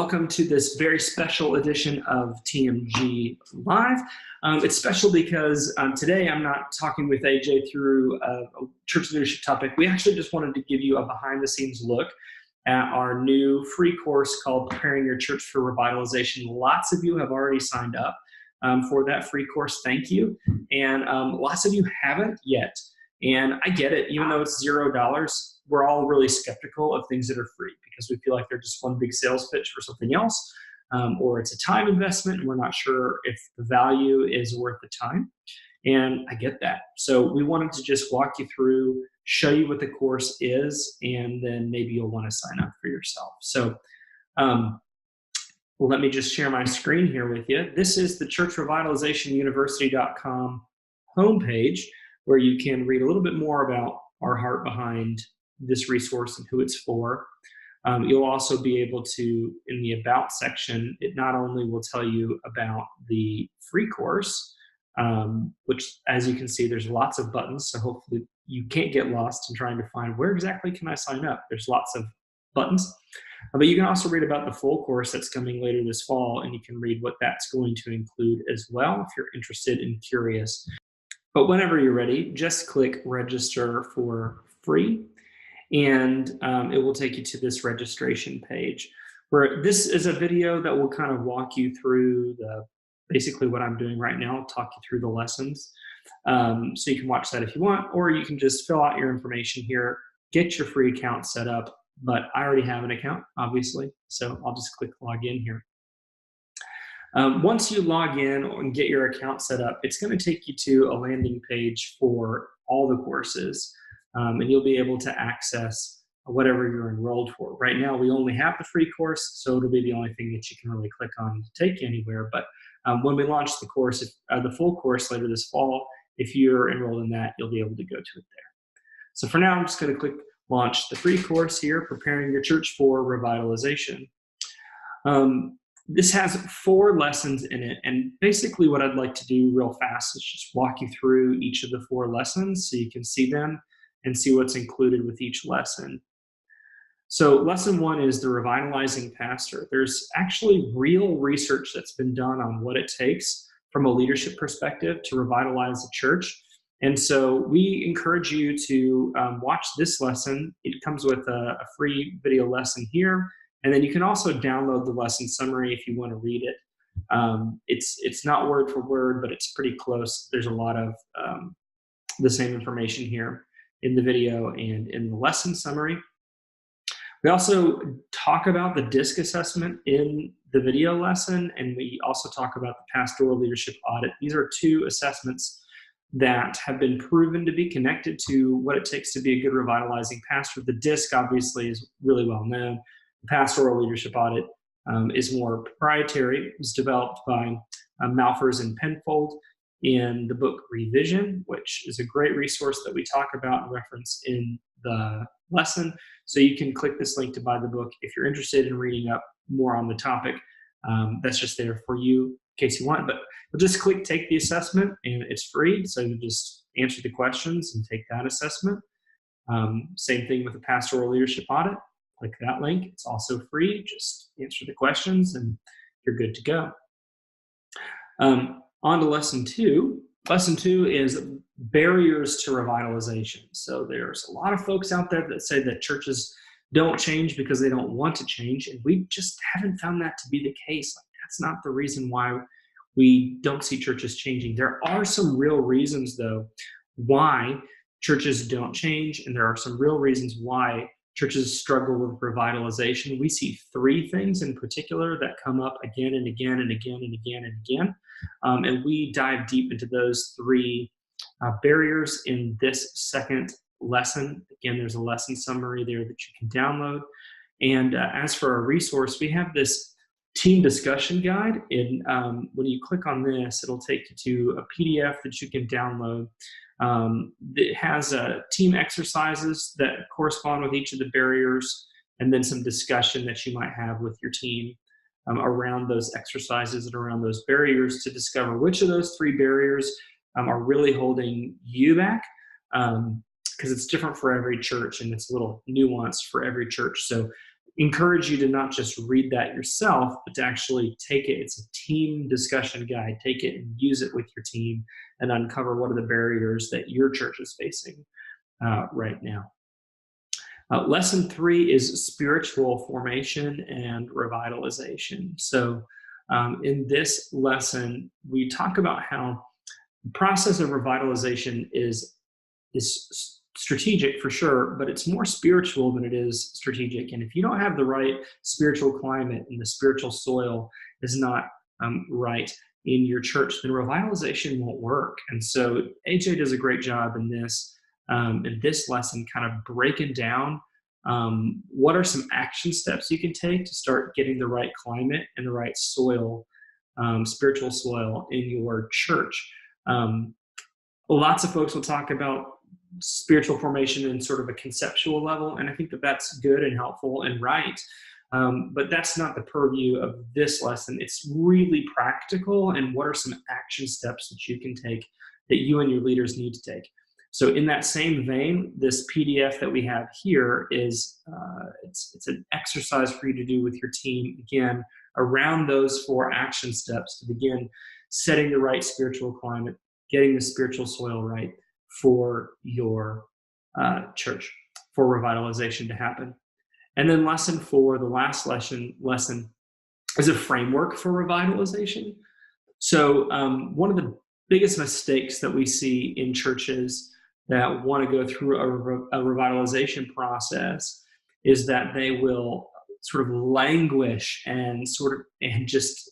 welcome to this very special edition of TMG Live. It's special because today I'm not talking with AJ through a church leadership topic. We actually just wanted to give you a behind-the-scenes look at our new free course called Preparing Your Church for Revitalization. Lots of you have already signed up for that free course. Thank you. And lots of you haven't yet. And I get it, even though it's $0, we're all really skeptical of things that are free because we feel like they're just one big sales pitch for something else, or it's a time investment and we're not sure if the value is worth the time. And I get that. So we wanted to just walk you through, show you what the course is, and then maybe you'll want to sign up for yourself. So let me just share my screen here with you. This is the churchrevitalizationuniversity.com homepage, where you can read a little bit more about our heart behind this resource and who it's for. You'll also be able to, in the About section, it not only will tell you about the free course, which, as you can see, there's lots of buttons, so hopefully you can't get lost in trying to find where exactly can I sign up. There's lots of buttons. But you can also read about the full course that's coming later this fall, and you can read what that's going to include as well if you're interested and curious. But whenever you're ready, just click register for free, and it will take you to this registration page, where this is a video that will kind of walk you through basically what I'm doing right now. I'll talk you through the lessons. So you can watch that if you want, or you can just fill out your information here, get your free account set up. But I already have an account, obviously, so I'll just click log in here. Once you log in and get your account set up, it's going to take you to a landing page for all the courses, and you'll be able to access whatever you're enrolled for. Right now, we only have the free course, so it'll be the only thing that you can really click on to take you anywhere. But when we launch the course, the full course later this fall, if you're enrolled in that, you'll be able to go to it there. So for now, I'm just going to click launch the free course here, Preparing Your Church for Revitalization. This has 4 lessons in it, and basically what I'd like to do real fast is just walk you through each of the 4 lessons so you can see them and see what's included with each lesson. So lesson 1 is the Revitalizing Pastor. There's actually real research that's been done on what it takes from a leadership perspective to revitalize the church. And so we encourage you to watch this lesson. It comes with a free video lesson here. And then you can also download the lesson summary if you want to read it. It's not word for word, but it's pretty close. There's a lot of the same information here in the video and in the lesson summary. We also talk about the DISC assessment in the video lesson, and we also talk about the pastoral leadership audit. These are 2 assessments that have been proven to be connected to what it takes to be a good revitalizing pastor. The DISC obviously is really well known. The pastoral leadership audit is more proprietary. It was developed by Malfers and Penfold in the book Revision, which is a great resource that we talk about and reference in the lesson. So you can click this link to buy the book if you're interested in reading up more on the topic. That's just there for you in case you want. But you'll just click take the assessment, and it's free. So you just answer the questions and take that assessment. Same thing with the pastoral leadership audit. Click that link. It's also free. Just answer the questions and you're good to go. On to lesson 2. Lesson 2 is barriers to revitalization. So there's a lot of folks out there that say that churches don't change because they don't want to change, and we just haven't found that to be the case. Like, that's not the reason why we don't see churches changing. There are some real reasons, though, why churches don't change, and there are some real reasons why churches struggle with revitalization. We see 3 things in particular that come up again and again and again and again and again. And we dive deep into those 3 barriers in this second lesson. Again, there's a lesson summary there that you can download. And as for a resource, we have this team discussion guide. And when you click on this, it'll take you to a PDF that you can download. It has team exercises that correspond with each of the barriers, and then some discussion that you might have with your team around those exercises and around those barriers to discover which of those 3 barriers are really holding you back, because it's different for every church and it's a little nuanced for every church. So encourage you to not just read that yourself, but to actually take it. It's a team discussion guide. Take it and use it with your team and uncover what are the barriers that your church is facing right now. Lesson 3 is spiritual formation and revitalization. So in this lesson, we talk about how the process of revitalization is strategic for sure, but it's more spiritual than it is strategic. And if you don't have the right spiritual climate and the spiritual soil is not right in your church, then revitalization won't work. And so AJ does a great job in this lesson, kind of breaking down what are some action steps you can take to start getting the right climate and the right soil, spiritual soil in your church. Lots of folks will talk about spiritual formation in sort of a conceptual level, and I think that that's good and helpful and right. But that's not the purview of this lesson. It's really practical, and what are some action steps that you can take that you and your leaders need to take. So in that same vein, this PDF that we have here is it's an exercise for you to do with your team, again, around those 4 action steps to begin setting the right spiritual climate, getting the spiritual soil right for your church, for revitalization to happen. And then lesson 4, the last lesson is a framework for revitalization. So one of the biggest mistakes that we see in churches that want to go through a revitalization process is that they will sort of languish and just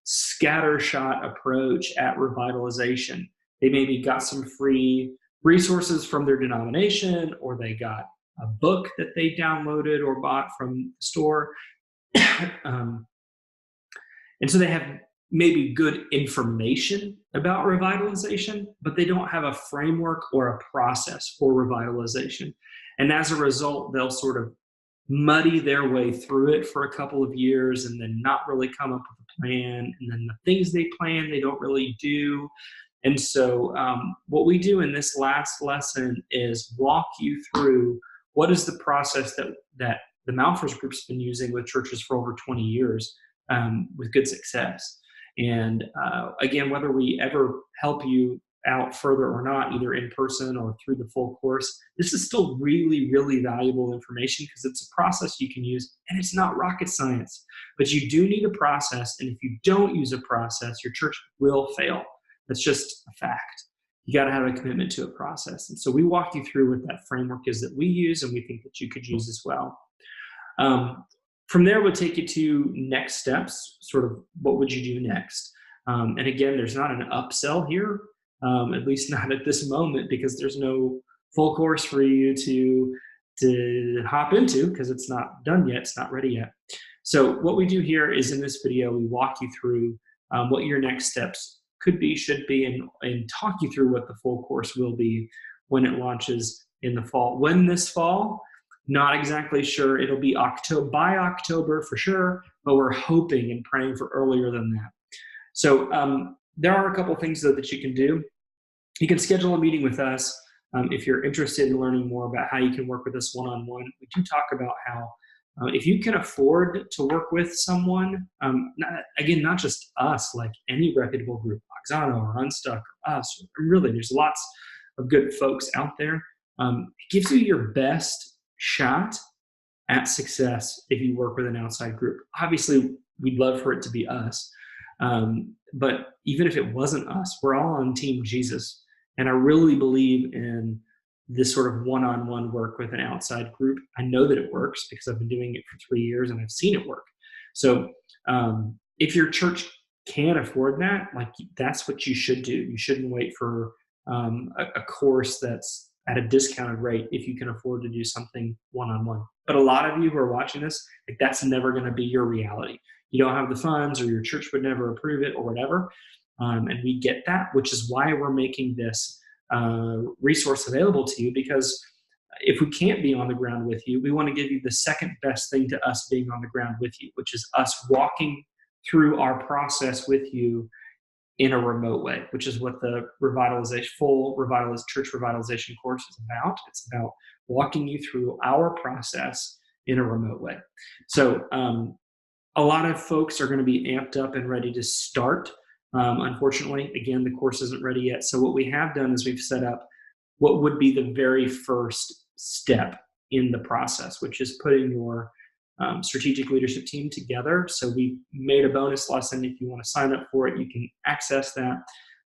scattershot approach at revitalization. They maybe got some free resources from their denomination, or they got a book that they downloaded or bought from the store. And so they have maybe good information about revitalization, but they don't have a framework or a process for revitalization. And as a result, they'll sort of muddy their way through it for a couple of years and then not really come up with a plan. And then the things they plan, they don't really do. And so what we do in this last lesson is walk you through what is the process that the Malphurs Group's been using with churches for over 20 years with good success. And again, whether we ever help you out further or not, either in person or through the full course, this is still really, really valuable information because it's a process you can use, and it's not rocket science. But you do need a process, and if you don't use a process, your church will fail. That's just a fact. You got to have a commitment to a process. And so we walk you through what that framework is that we use and we think that you could use as well. From there, we'll take you to next steps, sort of what would you do next? And again, there's not an upsell here, at least not at this moment, because there's no full course for you to hop into because it's not done yet, it's not ready yet. So what we do here is in this video, we walk you through what your next steps could be, should be, and talk you through what the full course will be when it launches in the fall. When this fall? Not exactly sure. It'll be by October for sure, but we're hoping and praying for earlier than that. So there are a couple things though that you can do. You can schedule a meeting with us if you're interested in learning more about how you can work with us one-on-one. We do talk about how if you can afford to work with someone, not just us, like any reputable group, Oxano or Unstuck or us, really, there's lots of good folks out there. It gives you your best shot at success if you work with an outside group. Obviously, we'd love for it to be us. But even if it wasn't us, we're all on Team Jesus. And I really believe in this sort of one-on-one work with an outside group. I know that it works because I've been doing it for 3 years and I've seen it work. So if your church can afford that, that's what you should do. You shouldn't wait for a course that's at a discounted rate if you can afford to do something one-on-one. But a lot of you who are watching this, that's never going to be your reality. You don't have the funds, or your church would never approve it, or whatever. And we get that, which is why we're making this resource available to you, because if we can't be on the ground with you, we want to give you the second best thing to us being on the ground with you, which is us walking through our process with you in a remote way, which is what the church revitalization course is about. It's about walking you through our process in a remote way. So a lot of folks are going to be amped up and ready to start. Unfortunately, again, the course isn't ready yet. So what we have done is we've set up what would be the very first step in the process, which is putting your strategic leadership team together. So we made a bonus lesson. If you want to sign up for it, you can access that.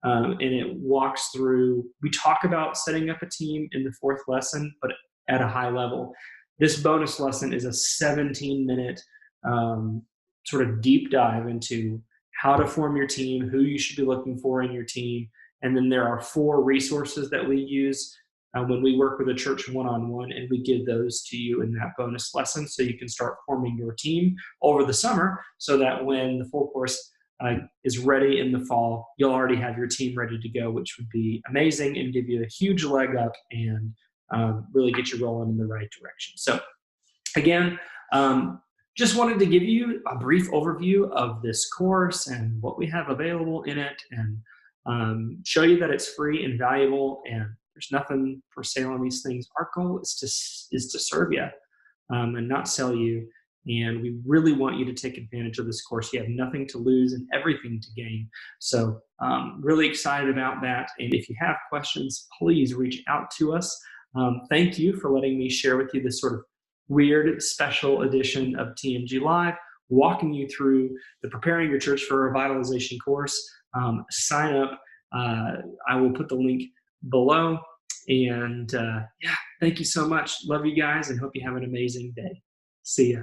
And it walks through, we talk about setting up a team in the fourth lesson, but at a high level. This bonus lesson is a 17-minute sort of deep dive into how to form your team, who you should be looking for in your team. And then there are 4 resources that we use when we work with a church one-on-one, and we give those to you in that bonus lesson so you can start forming your team over the summer, so that when the full course is ready in the fall, you'll already have your team ready to go, which would be amazing and give you a huge leg up and really get you rolling in the right direction. So again, just wanted to give you a brief overview of this course and what we have available in it, and show you that it's free and valuable, and there's nothing for sale on these things. Our goal is to serve you and not sell you. And we really want you to take advantage of this course. You have nothing to lose and everything to gain. So really excited about that. And if you have questions, please reach out to us. Thank you for letting me share with you this sort of weird special edition of TMG Live, walking you through the Preparing Your Church for Revitalization course. Sign up. I will put the link below. And yeah, thank you so much. Love you guys and hope you have an amazing day. See ya.